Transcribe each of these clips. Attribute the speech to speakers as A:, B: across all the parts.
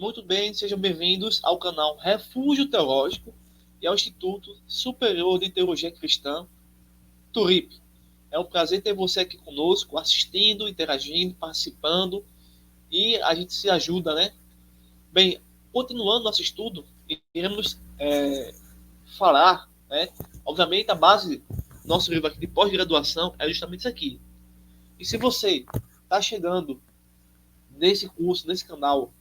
A: Muito bem, sejam bem-vindos ao canal Refúgio Teológico e ao Instituto Superior de Teologia Cristã, TURIP. É um prazer ter você aqui conosco, assistindo, interagindo, participando e a gente se ajuda, né? Bem, continuando nosso estudo, iremos falar, né? Obviamente, a base do nosso livro aqui de pós-graduação é justamente isso aqui. E se você está chegando nesse curso, nesse canal,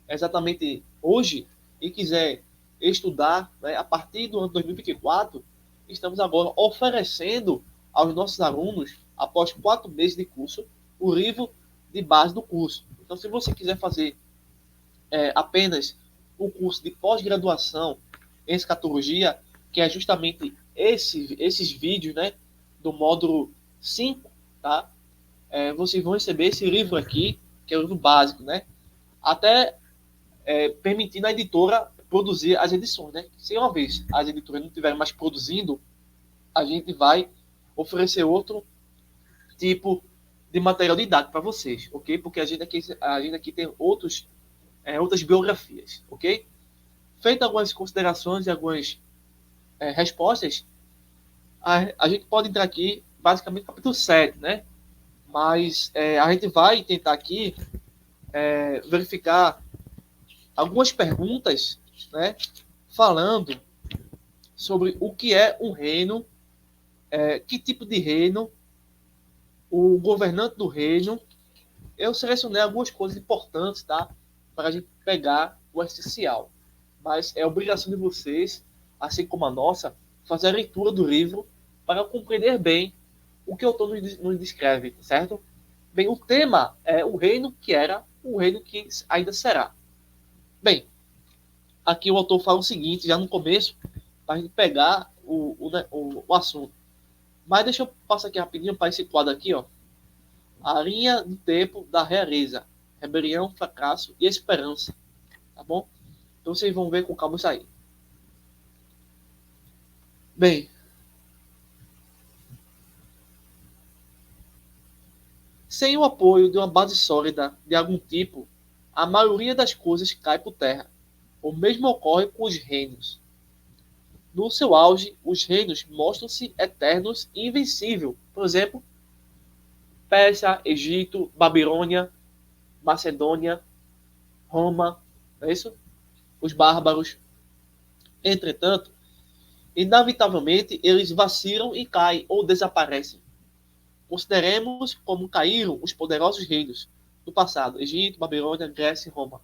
A: exatamente hoje e quiser estudar, né, a partir do ano 2024, estamos agora oferecendo aos nossos alunos, após 4 meses de curso, o livro de base do curso. Então, se você quiser fazer apenas o curso de pós-graduação em escatologia, que é justamente esses vídeos, né, do módulo 5, tá? Vocês vão receber esse livro aqui, que é o livro básico, né? Até permitindo a editora produzir as edições, né? Se uma vez as editoras não estiverem mais produzindo, a gente vai oferecer outro tipo de material didático para vocês, ok? Porque a gente aqui tem outras biografias, ok? Feito algumas considerações e algumas respostas, a gente pode entrar aqui basicamente no capítulo 7, né? Mas a gente vai tentar aqui verificar algumas perguntas, né? Falando sobre o que é um reino, que tipo de reino, o governante do reino. Eu selecionei algumas coisas importantes, tá? Para a gente pegar o essencial. Mas é obrigação de vocês, assim como a nossa, fazer a leitura do livro para compreender bem o que o autor nos descreve, certo? Bem, o tema é o reino que era, o reino que ainda será. Bem, aqui o autor fala o seguinte, já no começo, para a gente pegar o assunto. Mas deixa eu passar aqui rapidinho para esse quadro aqui, ó. A linha do tempo da realeza. Rebelião, fracasso e esperança. Tá bom? Então vocês vão ver com calma isso aí. Bem, sem o apoio de uma base sólida de algum tipo, a maioria das coisas cai por terra. O mesmo ocorre com os reinos. No seu auge, os reinos mostram-se eternos e invencíveis. Por exemplo, Pérsia, Egito, Babilônia, Macedônia, Roma, não é isso? Os bárbaros. Entretanto, inevitavelmente, eles vacilam e caem ou desaparecem. Consideremos como caíram os poderosos reinos do passado: Egito, Babilônia, Grécia e Roma.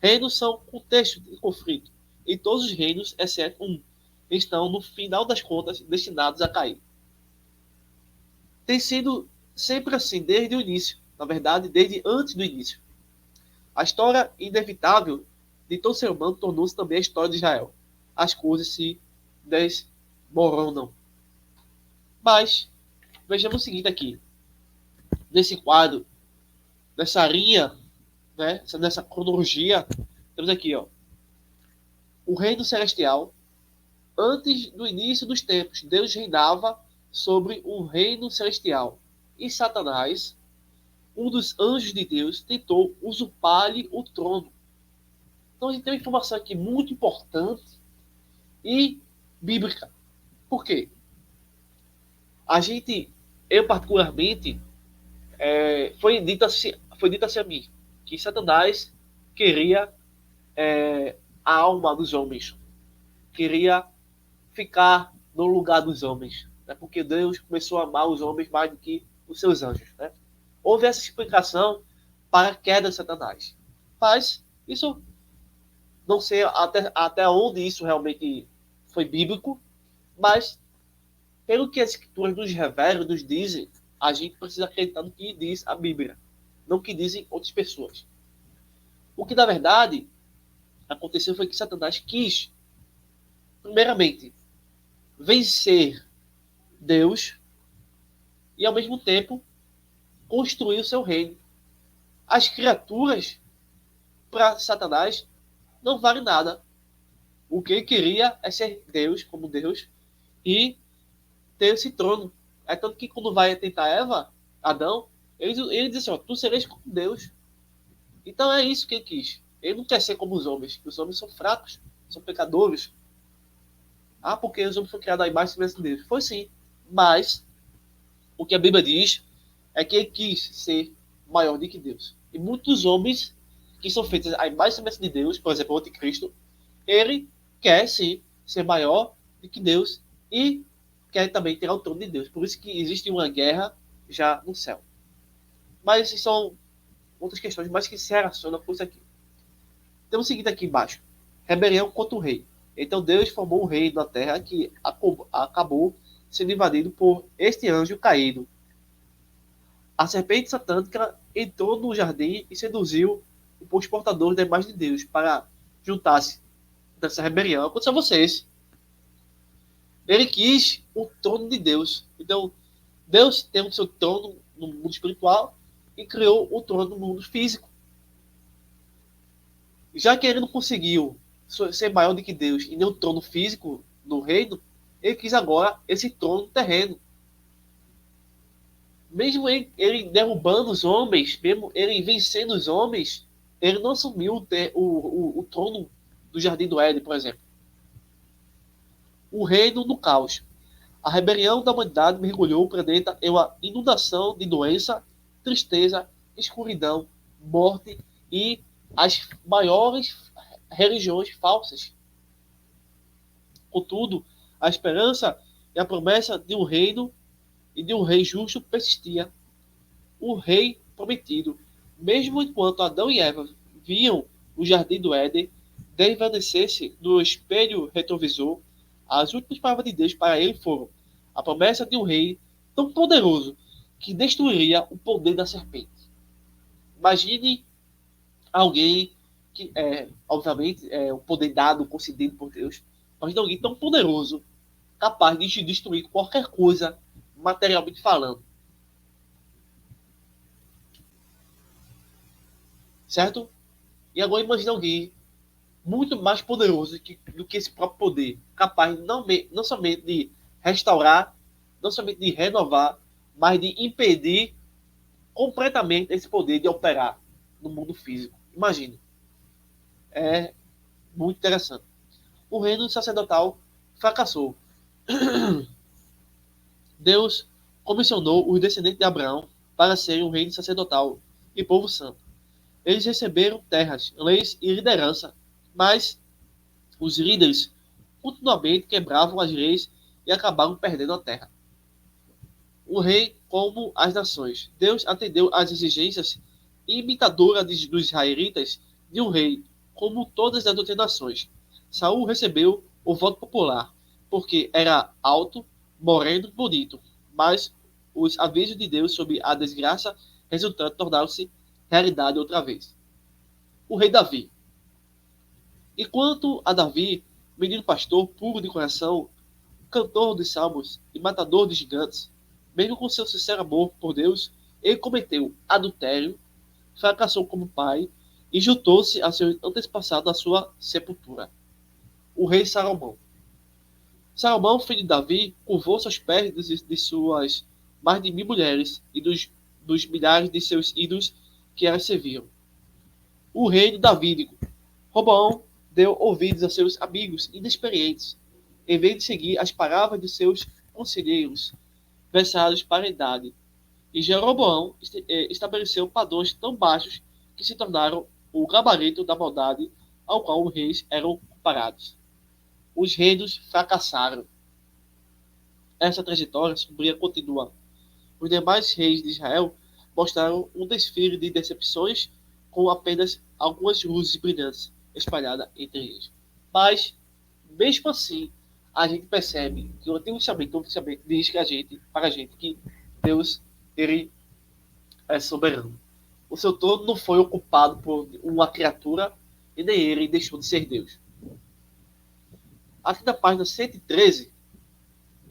A: Reinos são contextos de conflito, e todos os reinos, exceto um, estão, no final das contas, destinados a cair. Tem sido sempre assim desde o início, na verdade, desde antes do início. A história inevitável de todo ser humano tornou-se também a história de Israel. As coisas se desmoronam. Mas, vejamos o seguinte aqui. Nesse quadro, nessa linha, né, nessa cronologia, temos aqui, ó, o reino celestial. Antes do início dos tempos, Deus reinava sobre o reino celestial. E Satanás, um dos anjos de Deus, tentou usurpar-lhe o trono. Então a gente tem uma informação aqui muito importante e bíblica. Por quê? Eu particularmente, foi dito assim a mim, que Satanás queria a alma dos homens, queria ficar no lugar dos homens, né? Porque Deus começou a amar os homens mais do que os seus anjos, né? Houve essa explicação para a queda de Satanás. Mas isso não sei até onde isso realmente foi bíblico, mas pelo que as escrituras nos revelam, nos dizem, a gente precisa acreditar no que diz a Bíblia, não o que dizem outras pessoas. O que, na verdade, aconteceu foi que Satanás quis, primeiramente, vencer Deus e, ao mesmo tempo, construir o seu reino. As criaturas, para Satanás, não valem nada. O que ele queria é ser Deus, como Deus, e ter esse trono. É tanto que quando vai tentar Eva, Adão, ele diz assim, ó, tu serás como Deus. Então é isso que ele quis. Ele não quer ser como os homens são fracos, são pecadores. Ah, porque os homens foram criados à imagem e semelhança de Deus. Foi sim, mas o que a Bíblia diz é que ele quis ser maior do que Deus. E muitos homens que são feitos à imagem e semelhança de Deus, por exemplo, o anticristo, ele quer sim ser maior do que Deus e quer também ter o trono de Deus. Por isso que existe uma guerra já no céu. Mas são outras questões mais que se relacionam com isso aqui. Temos o seguinte aqui embaixo: rebelião contra o rei. Então Deus formou um rei na terra que acabou sendo invadido por este anjo caído. A serpente satânica entrou no jardim e seduziu os portadores da imagem de Deus para juntar-se nessa rebelião. Aconteceu a vocês. Ele quis o trono de Deus. Então, Deus tem o seu trono no mundo espiritual e criou o trono no mundo físico. Já que ele não conseguiu ser maior do que Deus e nem o trono físico no reino, ele quis agora esse trono terreno. Mesmo ele derrubando os homens, mesmo ele vencendo os homens, ele não assumiu o trono do Jardim do Éden, por exemplo. O reino no caos. A rebelião da humanidade mergulhou o planeta em uma inundação de doença, tristeza, escuridão, morte e as maiores religiões falsas. Contudo, a esperança e a promessa de um reino e de um rei justo persistia. O rei prometido, mesmo enquanto Adão e Eva viam o jardim do Éden desvanecer-se no espelho retrovisor, as últimas palavras de Deus para ele foram a promessa de um rei tão poderoso que destruiria o poder da serpente. Imagine alguém que obviamente, o poder dado, concedido por Deus, imagine alguém tão poderoso, capaz de destruir qualquer coisa, materialmente falando. Certo? E agora imagine alguém muito mais poderoso do que esse próprio poder, capaz não somente de restaurar, não somente de renovar, mas de impedir completamente esse poder de operar no mundo físico. Imagine. É muito interessante. O reino sacerdotal fracassou. Deus comissionou os descendentes de Abraão para serem um reino sacerdotal e povo santo. Eles receberam terras, leis e liderança, mas os líderes continuamente quebravam as leis e acabaram perdendo a terra. O rei como as nações. Deus atendeu às exigências imitadoras dos israelitas de um rei, como todas as outras nações. Saul recebeu o voto popular, porque era alto, moreno e bonito, mas os avisos de Deus sobre a desgraça resultante tornaram-se realidade outra vez. O rei Davi. E quanto a Davi, menino pastor, puro de coração, cantor dos salmos e matador de gigantes, mesmo com seu sincero amor por Deus, ele cometeu adultério, fracassou como pai e juntou-se a seus antepassados à sua sepultura. O rei Salomão. Salomão, filho de Davi, curvou-se aos pés de suas mais de 1000 mulheres e dos milhares de seus ídolos que elas serviam. O reino davídico. Roboão deu ouvidos a seus amigos inexperientes, em vez de seguir as palavras de seus conselheiros, versados para a idade. E Jeroboão estabeleceu padrões tão baixos que se tornaram o gabarito da maldade ao qual os reis eram comparados. Os reinos fracassaram. Essa trajetória sombria continua. Os demais reis de Israel mostraram um desfile de decepções com apenas algumas luzes brilhantes espalhadas entre eles. Mas, mesmo assim, a gente percebe que o Antigo Testamento diz para a gente que Deus ele é soberano. O seu trono não foi ocupado por uma criatura e nem ele deixou de ser Deus. Aqui na página 113,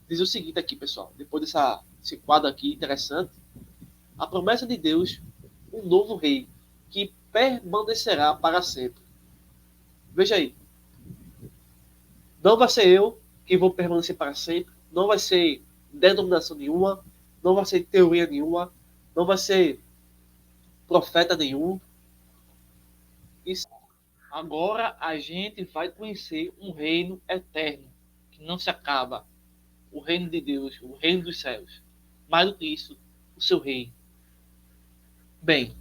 A: diz o seguinte aqui, pessoal. Depois desse quadro aqui interessante, a promessa de Deus, um novo rei que permanecerá para sempre. Veja aí. Não vai ser eu que vou permanecer para sempre. Não vai ser denominação nenhuma. Não vai ser teoria nenhuma. Não vai ser profeta nenhum. Isso Agora a gente vai conhecer um reino eterno, que não se acaba. O reino de Deus, o reino dos céus. Mais do que isso, o seu reino. Bem,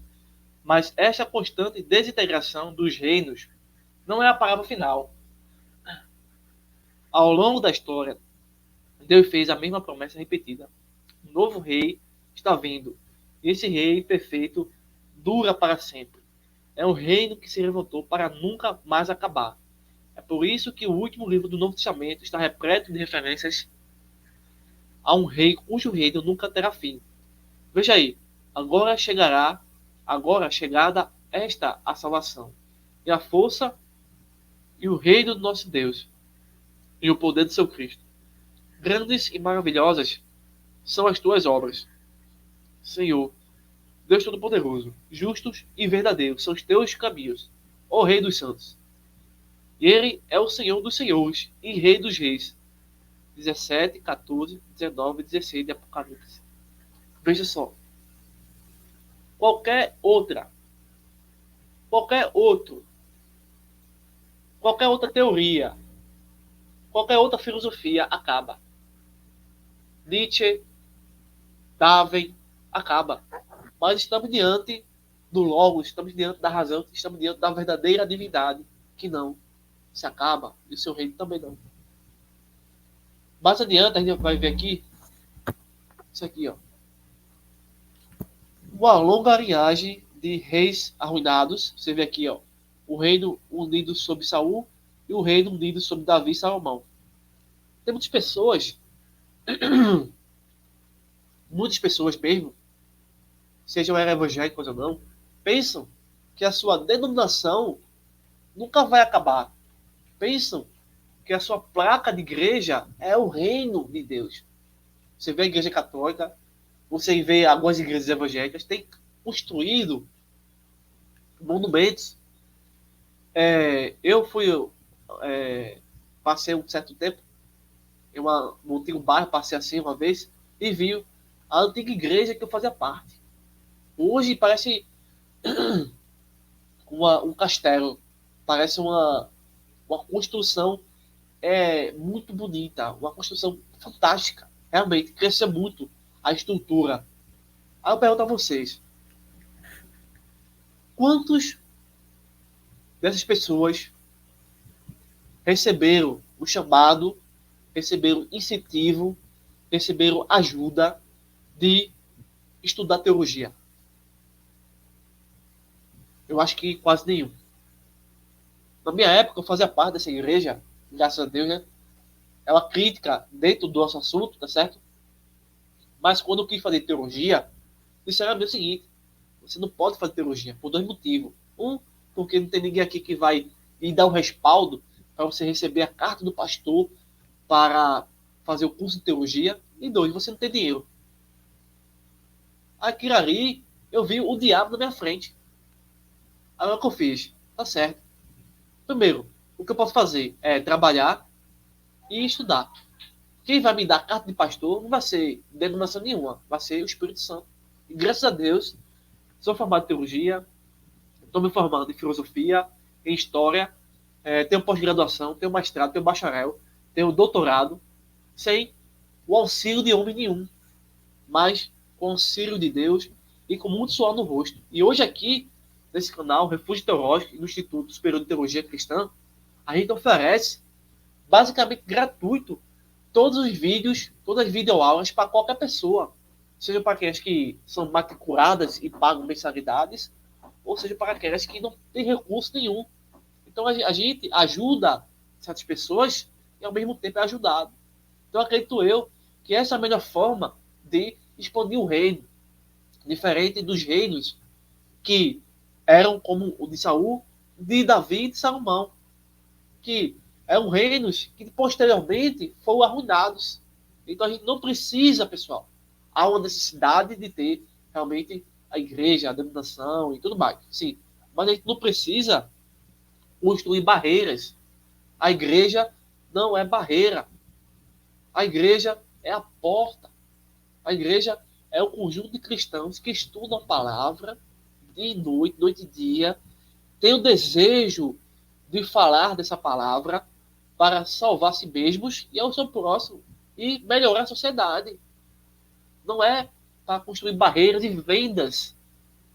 A: mas essa constante desintegração dos reinos não é a palavra final. Ao longo da história, Deus fez a mesma promessa repetida. Um novo rei está vindo. E esse rei perfeito dura para sempre. É um reino que se levantou para nunca mais acabar. É por isso que o último livro do Novo Testamento está repleto de referências a um rei cujo reino nunca terá fim. Veja aí, agora chegada esta a salvação, e a força e o reino do nosso Deus, e o poder do seu Cristo. Grandes e maravilhosas são as tuas obras, Senhor, Deus Todo-Poderoso. Justos e verdadeiros são os teus caminhos, ó Rei dos Santos. E ele é o Senhor dos Senhores e Rei dos Reis. 17, 14, 19 e 16 de Apocalipse. Veja só. Qualquer outra, qualquer outro, qualquer outra teoria, qualquer outra filosofia acaba. Nietzsche, Darwin, acaba. Mas estamos diante do Logos, estamos diante da razão, estamos diante da verdadeira divindade, que não se acaba, e o seu reino também não. Mais adiante, a gente vai ver aqui, isso aqui, ó. Uma longa linhagem de reis arruinados. Você vê aqui, ó, o reino unido sob Saul e o reino unido sob Davi e Salomão. Tem muitas pessoas mesmo, sejam evangélicas ou não, pensam que a sua denominação nunca vai acabar. Pensam que a sua placa de igreja é o reino de Deus. Você vê a igreja católica, você vê algumas igrejas evangélicas, tem construído monumentos. Eu fui, passei um certo tempo no antigo bairro, passei assim uma vez, e vi a antiga igreja que eu fazia parte. Hoje parece um castelo, parece uma construção muito bonita, uma construção fantástica. Realmente, cresceu muito a estrutura. Aí eu pergunto a vocês, quantos dessas pessoas receberam o chamado, receberam incentivo, receberam ajuda de estudar teologia? Eu acho que quase nenhum. Na minha época, eu fazia parte dessa igreja, graças a Deus, né? É uma crítica dentro do nosso assunto, tá certo? Mas quando eu quis fazer teologia, disseram o seguinte: você não pode fazer teologia por dois motivos. Um, porque não tem ninguém aqui que vai lhe dar um respaldo para você receber a carta do pastor para fazer o curso de teologia. E dois, você não tem dinheiro. Aquilo ali, eu vi o diabo na minha frente. Aí o que eu fiz? Tá certo. Primeiro, o que eu posso fazer é trabalhar e estudar. Quem vai me dar carta de pastor não vai ser denominação nenhuma, vai ser o Espírito Santo. E graças a Deus, sou formado em teologia, estou me formando em filosofia, em história, tenho pós-graduação, tenho mestrado, tenho bacharel, tenho doutorado, sem o auxílio de homem nenhum, mas com o auxílio de Deus e com muito suor no rosto. E hoje aqui, nesse canal, Refúgio Teológico e no Instituto Superior de Teologia Cristã, a gente oferece, basicamente gratuito, todos os vídeos, todas as videoaulas para qualquer pessoa. Seja para aquelas que são matriculadas e pagam mensalidades, ou seja para aquelas que não têm recurso nenhum. Então a gente ajuda certas pessoas e ao mesmo tempo é ajudado. Então acredito eu que essa é a melhor forma de expandir o reino, diferente dos reinos que eram como o de Saul, de Davi e de Salomão, que eram reinos que posteriormente foram arruinados. Então a gente não precisa, pessoal, há uma necessidade de ter realmente a igreja, a denominação e tudo mais. Sim, mas a gente não precisa construir barreiras. A igreja não é barreira. A igreja é a porta. A igreja é o conjunto de cristãos que estudam a palavra de noite, noite e dia, tem o desejo de falar dessa palavra para salvar a si mesmos e ao seu próximo e melhorar a sociedade. Não é para construir barreiras e vendas,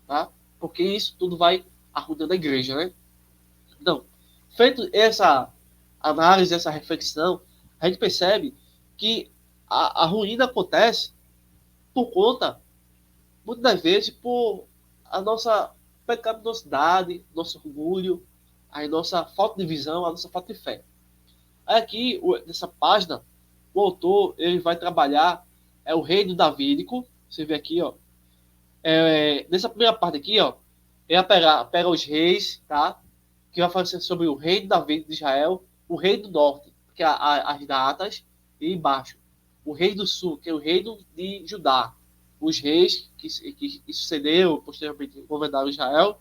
A: tá? Porque isso tudo vai arruinando a igreja, né? Então, feito essa análise, essa reflexão, a gente percebe que a ruína acontece por conta, muitas das vezes, por a nossa pecaminosidade, nosso orgulho, a nossa falta de visão, a nossa falta de fé. Aqui, nessa página, o autor ele vai trabalhar o reino davídico. Você vê aqui, ó. Nessa primeira parte aqui, ó, ele pega os reis, tá? Que vai falar sobre o reino Davi de Israel, o rei do norte, que é as datas, e embaixo, o rei do sul, que é o reino de Judá. Os reis que sucederam, posteriormente, governaram Israel.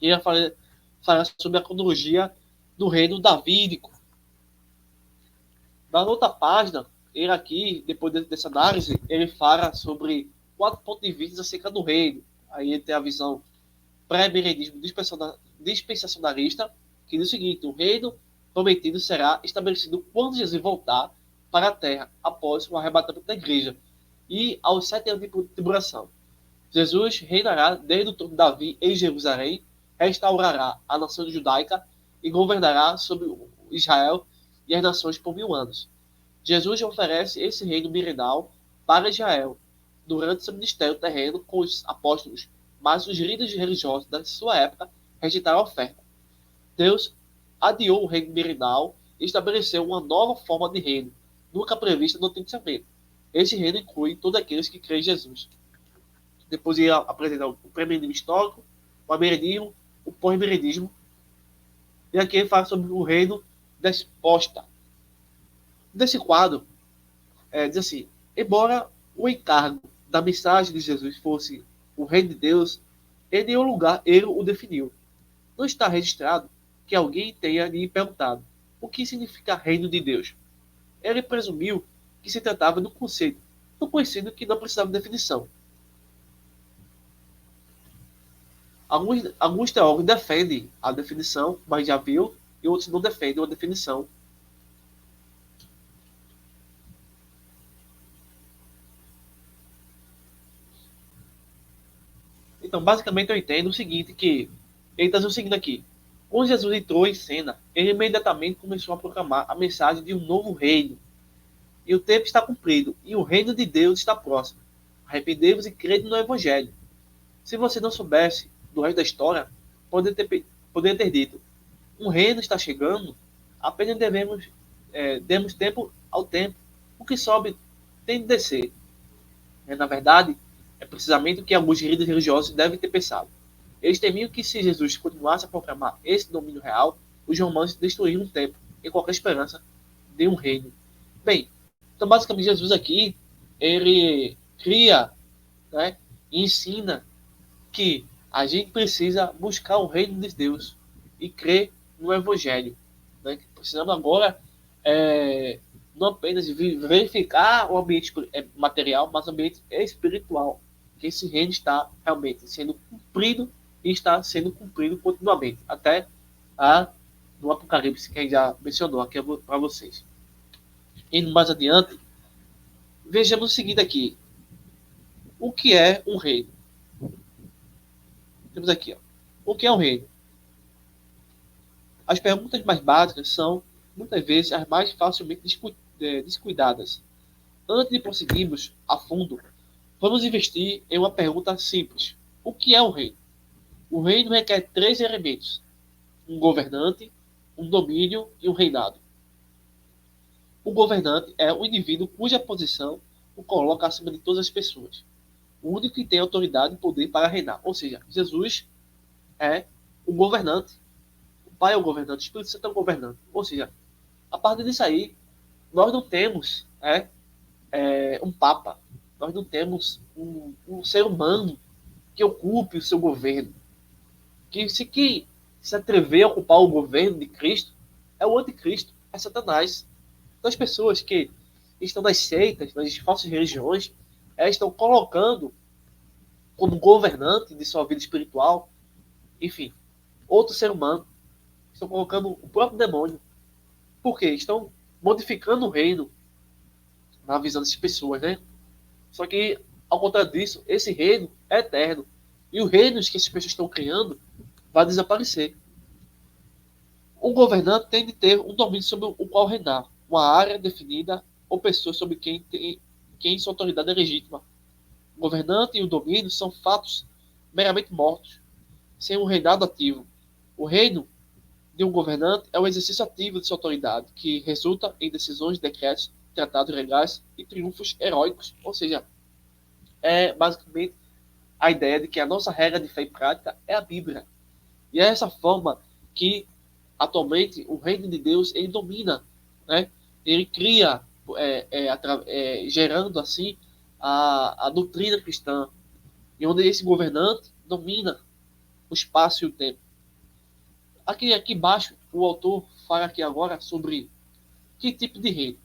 A: E ele vai falar sobre a cronologia do reino davídico. Na outra página, ele aqui, depois dessa análise, ele fala sobre 4 pontos de vista acerca do reino. Aí ele tem a visão pré-milenismo dispensacionalista, que diz o seguinte: o reino prometido será estabelecido quando Jesus voltar para a terra, após o arrebatamento da igreja, e aos 7 anos de tribulação. Jesus reinará desde o trono de Davi em Jerusalém, restaurará a nação judaica e governará sobre Israel e as nações por 1000 anos. Jesus oferece esse reino milenal para Israel durante seu ministério terreno com os apóstolos, mas os líderes religiosos da sua época rejeitaram a oferta. Deus adiou o reino milenal e estabeleceu uma nova forma de reino, nunca prevista no Antigo Testamento. Esse reino inclui todos aqueles que creem em Jesus. Depois ia apresentar o pré-milenismo histórico, o amilenismo, o pós-milenismo, e aqui ele fala sobre o reino desposta. Nesse quadro, diz assim: embora o encargo da mensagem de Jesus fosse o reino de Deus, em nenhum lugar ele o definiu. Não está registrado que alguém tenha lhe perguntado o que significa reino de Deus. Ele presumiu que se tratava de um conceito tão conhecido que não precisava de definição. Alguns teólogos defendem a definição, mas já viu, e outros não defendem a definição. Então, basicamente, eu entendo o seguinte, que ele está dizendo o seguinte aqui: quando Jesus entrou em cena, ele imediatamente começou a proclamar a mensagem de um novo reino. E o tempo está cumprido, e o reino de Deus está próximo. Arrependei-vos e crede no Evangelho. Se você não soubesse do resto da história, poderia ter dito: um reino está chegando, apenas demos tempo ao tempo. O que sobe tem de descer. Na verdade, é precisamente o que alguns líderes religiosos devem ter pensado. Eles temiam que, se Jesus continuasse a proclamar esse domínio real, os romanos destruiriam o templo e qualquer esperança de um reino. Bem, então basicamente Jesus aqui, ele cria, né, e ensina que a gente precisa buscar o reino de Deus e crer no Evangelho. Né? Precisamos agora não apenas verificar o ambiente material, mas o ambiente espiritual, que esse reino está realmente sendo cumprido e está sendo cumprido continuamente, até no Apocalipse, que a gente já mencionou aqui para vocês. Indo mais adiante, vejamos o seguinte aqui: o que é um reino? Temos aqui, ó, o que é um reino? As perguntas mais básicas são, muitas vezes, as mais facilmente descuidadas. Antes de prosseguirmos a fundo, vamos investir em uma pergunta simples: o que é um reino? O reino requer 3 elementos: um governante, um domínio e um reinado. O governante é o indivíduo cuja posição o coloca acima de todas as pessoas. O único que tem autoridade e poder para reinar. Ou seja, Jesus é o governante. O Pai é o governante, o Espírito Santo é o governante. Ou seja, a partir disso aí, nós não temos um Papa. Nós não temos um ser humano que ocupe o seu governo. Que se atrever a ocupar o governo de Cristo é o anticristo, é Satanás. Então, as pessoas que estão nas seitas, nas falsas religiões, elas estão colocando como governante de sua vida espiritual, enfim, outro ser humano. estão colocando o próprio demônio. Por quê? Estão modificando o reino na visão dessas pessoas, né? Só que, ao contrário disso, esse reino é eterno. E o reino que essas pessoas estão criando vai desaparecer. Um governante tem de ter um domínio sobre o qual reinar, uma área definida ou pessoas sobre quem sua autoridade é legítima. O governante e o domínio são fatos meramente mortos, sem um reinado ativo. O reino de um governante é o exercício ativo de sua autoridade, que resulta em decisões, decretos, tratados legais e triunfos heróicos. Ou seja, é basicamente a ideia de que a nossa regra de fé e prática é a Bíblia. E é essa forma que, atualmente, o reino de Deus ele domina, né? Ele cria, gerando assim a doutrina cristã, e onde esse governante domina o espaço e o tempo. Aqui embaixo, o autor fala aqui agora sobre que tipo de reino.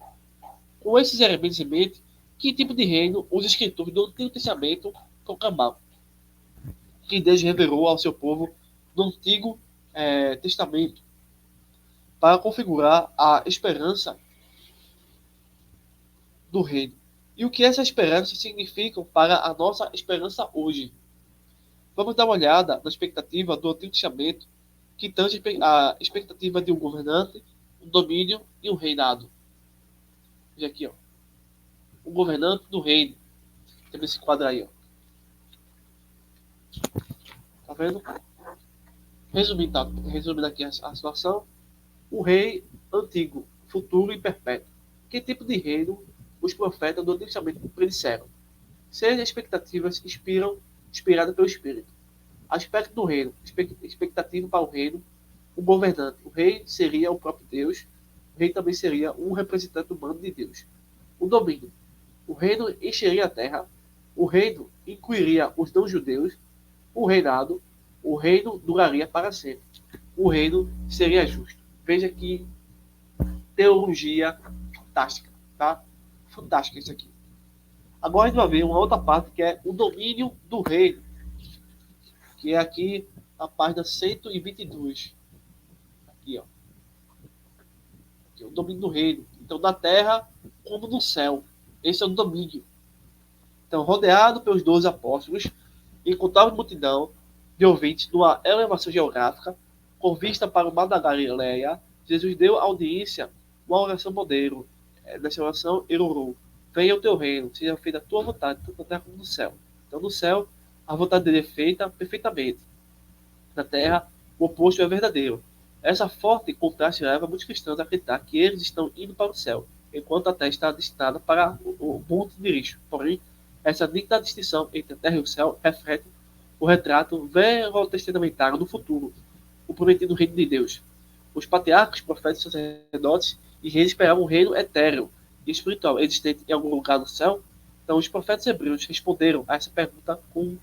A: Com esses elementos em mente, que tipo de reino os escritores do Antigo Testamento proclamavam, que Deus revelou ao seu povo no Antigo Testamento, para configurar a esperança do reino. E o que essa esperança significa para a nossa esperança hoje. Vamos dar uma olhada na expectativa do Antigo Testamento, que tange a expectativa de um governante, um domínio e um reinado. Veja aqui, ó. O governante do reino. Temos esse quadro aí, ó. Tá vendo? Resumindo aqui a situação, o rei antigo, futuro e perpétuo. Que tipo de reino os profetas do Antigo Testamento predisseram? Seja expectativas inspiradas pelo Espírito. Aspecto do reino, expectativa para o reino, o governante. O rei seria o próprio Deus, o rei também seria um representante humano de Deus. O domínio, o reino encheria a terra, o reino incluiria os não-judeus, o reinado, o reino duraria para sempre. O reino seria justo. Veja que teologia fantástica, tá? Fantástica isso aqui. Agora a gente vai ver uma outra parte que é o domínio do reino, que é aqui a página 122. Aqui, ó. Aqui, o domínio do reino. Então, na terra como no céu. Esse é o domínio. Então, rodeado pelos 12 apóstolos, incontável multidão de ouvintes numa elevação geográfica, com vista para o mar da Galileia, Jesus deu audiência uma oração modelo. Nessa oração, ele orou: venha o teu reino, seja feita a tua vontade, tanto na terra como no céu. Então, no céu, a vontade dele é feita perfeitamente. Na terra, o oposto é verdadeiro. Essa forte contraste leva muitos cristãos a acreditar que eles estão indo para o céu, enquanto a terra está destinada para o monte de lixo. Porém, essa nítida distinção entre a terra e o céu reflete o retrato verotestamentário do futuro, o prometido reino de Deus. Os patriarcas, profetas, sacerdotes e reis esperavam um reino etéreo e espiritual existente em algum lugar no céu. Então, os profetas hebreus responderam a essa pergunta com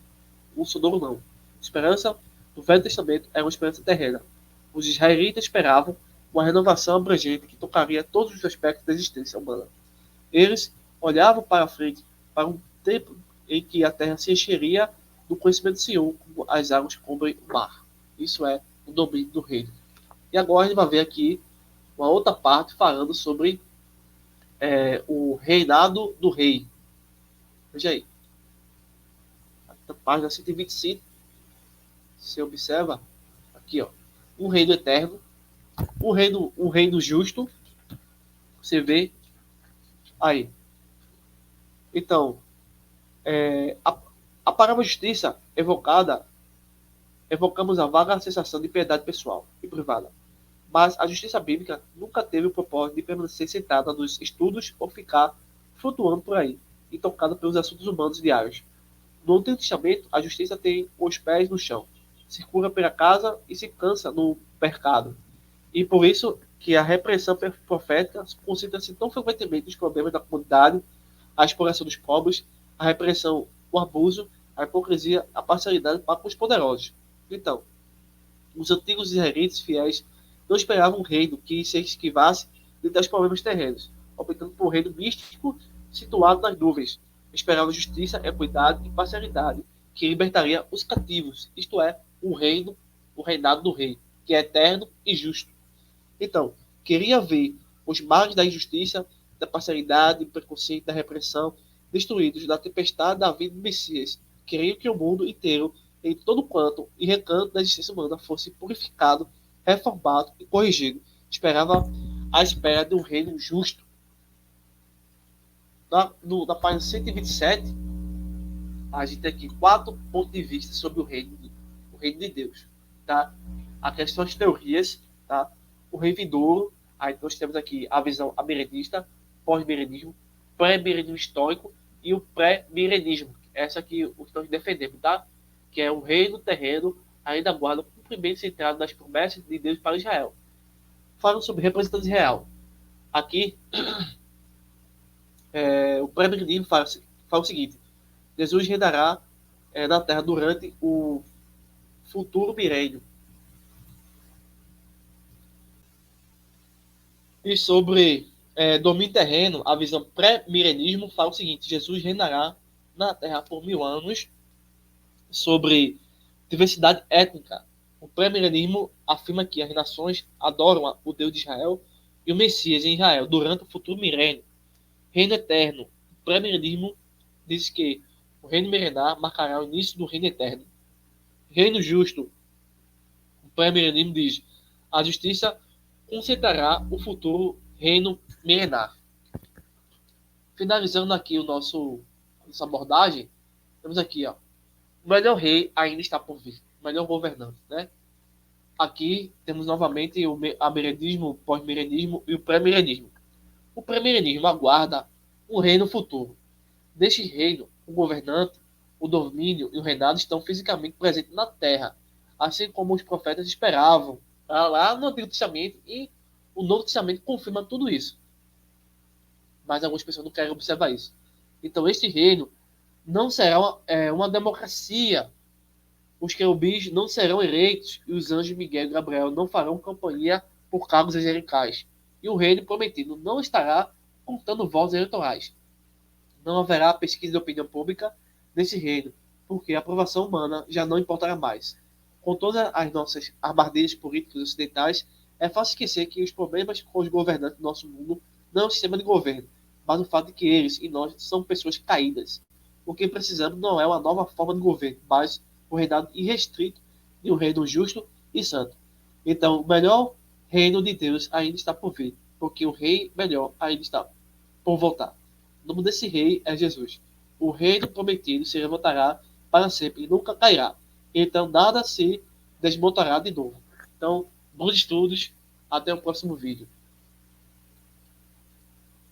A: um sonoro não. Esperança do Velho Testamento era uma esperança terrena. Os israelitas esperavam uma renovação abrangente que tocaria todos os aspectos da existência humana. Eles olhavam para a frente, para um tempo em que a terra se encheria do conhecimento do Senhor, como as águas cobrem o mar. Isso é o domínio do reino. E agora a gente vai ver aqui uma outra parte falando sobre o reinado do rei. Veja aí. Na página 125, você observa aqui, ó, um reino eterno, um reino justo. Você vê aí. Então, a palavra justiça evocamos a vaga sensação de piedade pessoal e privada. Mas a justiça bíblica nunca teve o propósito de permanecer sentada nos estudos ou ficar flutuando por aí, intocada pelos assuntos humanos diários. No Antigo Testamento, a justiça tem os pés no chão, circula pela casa e se cansa no mercado. E por isso que a repressão profética concentra-se tão frequentemente nos problemas da comunidade, a exploração dos pobres, a repressão, o abuso, a hipocrisia, a parcialidade para com os poderosos. Então, os antigos israelitas fiéis não esperavam um reino que se esquivasse de tais problemas terrenos, optando por um reino místico situado nas nuvens. Esperavam justiça, equidade e parcialidade, que libertaria os cativos, isto é, o reinado do rei. que é eterno e justo. Então, queria ver os males da injustiça, da parcialidade, do preconceito, da repressão, destruídos da tempestade da vida do Messias. Queria que o mundo inteiro, em todo quanto e recanto da existência humana, fosse purificado, reformado e corrigido. Esperava a espera de um reino justo. Na página 127, a gente tem aqui 4 pontos de vista sobre o reino de Deus. Tá? A questão das teorias, tá? O rei vindouro, aí nós temos aqui a visão amilenista, pós-milenismo, pré-milenismo histórico e o pré-milenismo. Essa aqui o que nós defendemos, tá? Que é o reino terreno ainda aguarda o cumprimento centrado das promessas de Deus para Israel. Falando sobre representante real. Aqui, o pré-milenismo fala o seguinte: Jesus reinará na terra durante o futuro milênio. E sobre domínio terreno, a visão pré-milenismo fala o seguinte: Jesus reinará na terra por 1000 anos. Sobre diversidade étnica, o pré-milenismo afirma que as nações adoram o Deus de Israel e o Messias em Israel durante o futuro milênio. Reino eterno, o pré-milenismo diz que o reino milenar marcará o início do reino eterno. Reino justo, o pré-milenismo diz: a justiça concentrará o futuro reino milenar. Finalizando aqui nossa abordagem, temos aqui, ó, o melhor rei ainda está por vir, o melhor governante, né? Aqui temos novamente o amilenismo, o pós-milenismo e o pré-milenismo. O pré-milenismo aguarda um reino futuro. Neste reino, o governante, o domínio e o reinado estão fisicamente presentes na terra, assim como os profetas esperavam lá no Antigo Testamento, e o Novo Testamento confirma tudo isso. Mas algumas pessoas não querem observar isso. Então, este reino não será uma democracia. Os querubins não serão eleitos e os anjos Miguel e Gabriel não farão companhia por cargos angelicais. E o reino prometido não estará contando votos eleitorais. Não haverá pesquisa de opinião pública nesse reino, porque a aprovação humana já não importará mais. Com todas as nossas armadilhas políticas ocidentais, é fácil esquecer que os problemas com os governantes do nosso mundo não é o sistema de governo, mas o fato de que eles e nós são pessoas caídas. O que precisamos não é uma nova forma de governo, mas o reinado irrestrito de um reino justo e santo. Então, o melhor reino de Deus ainda está por vir, porque o rei melhor ainda está por voltar. O nome desse rei é Jesus. O reino prometido se levantará para sempre e nunca cairá. Então, nada se desmontará de novo. Então, bons estudos. Até o próximo vídeo.